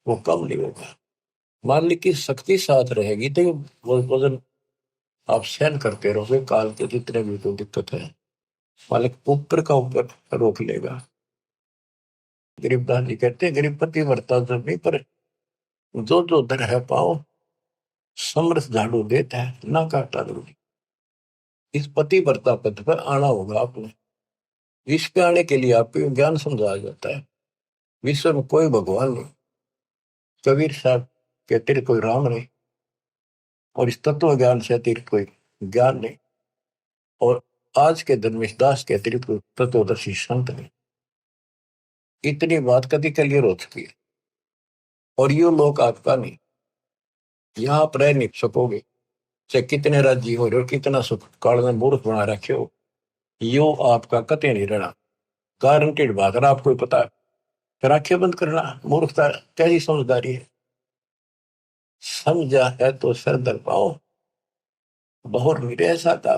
वो कम नहीं होगा। मान ली की शक्ति साथ रहेगी तो वो वजन आप सहन करते रहोगे, काल के जितने भी कोई दिक्कत है मालिक ऊपर का ऊपर रोक लेगा। गरीबदास जी कहते हैं गरीबपति वर्ता जब नहीं पर जो जो दर है पाओ, समरस झाड़ू देता है ना काटा दूरी। इस पति वर्ता पद पर आना होगा आपने। विश्व पे आने के लिए आपको ज्ञान समझाया जाता है। विश्व में कोई भगवान नहीं, कबीर साहब के अतिरिक्त कोई राम नहीं, और इस तत्व ज्ञान से अतिरिक्त कोई ज्ञान नहीं, और आज के धर्मेश दास के अतिरिक्त कोई तत्वदर्शी संत नहीं। इतनी बात कभी क्लियर हो चुकी है। और ये लोग आपका नहीं, यहाँ आप रह नहीं सकोगे, चाहे कितने राज्य हो रहे हो, कितना सुख काल में मूर्ख बना रखे हो, यो आपका कते नहीं रहना। गारंटेड बात है, आपको पता है। फिर आंखें बंद करना मूर्खता, कैसी समझदारी है। समझा है तो सर दर पाओ, बहुर नहीं रह सकता।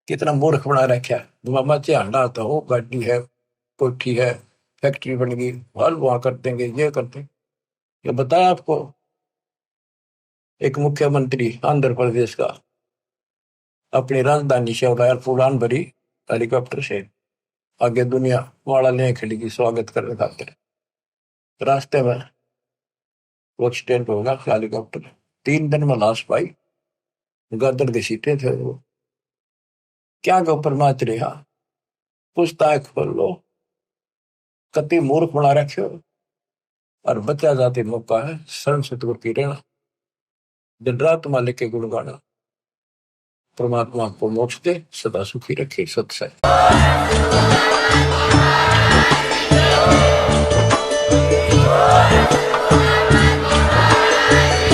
कितना मूर्ख बना रखा है। मामा चाहना आता हो, गाड़ी है, कोठी है, फैक्ट्री बन गई, हल वहां कर देंगे, ये कर देंगे। ये बताया आपको एक मुख्यमंत्री आंध्र प्रदेश का अपनी राजधानी से उड़ाया उड़ान भरी हेलीकॉप्टर से, आगे दुनिया वाला ले खड़ी की स्वागत करने खातिर। रास्ते में वो एक्सीडेंट होगा हेलीकॉप्टर, 3 दिन में लाश पाई, गदर की सीटें थे वो। क्या गो परमाच रहा, पूछताछ खोल लो, कति मूर्ख बना रखे हो। और बचा जाते मौका है शरण से दूर की रहना, दिन रात मालिक के गुण गाना। परमात्मा को मोक्ष दे, सदा सुखी रखे, सत्संग।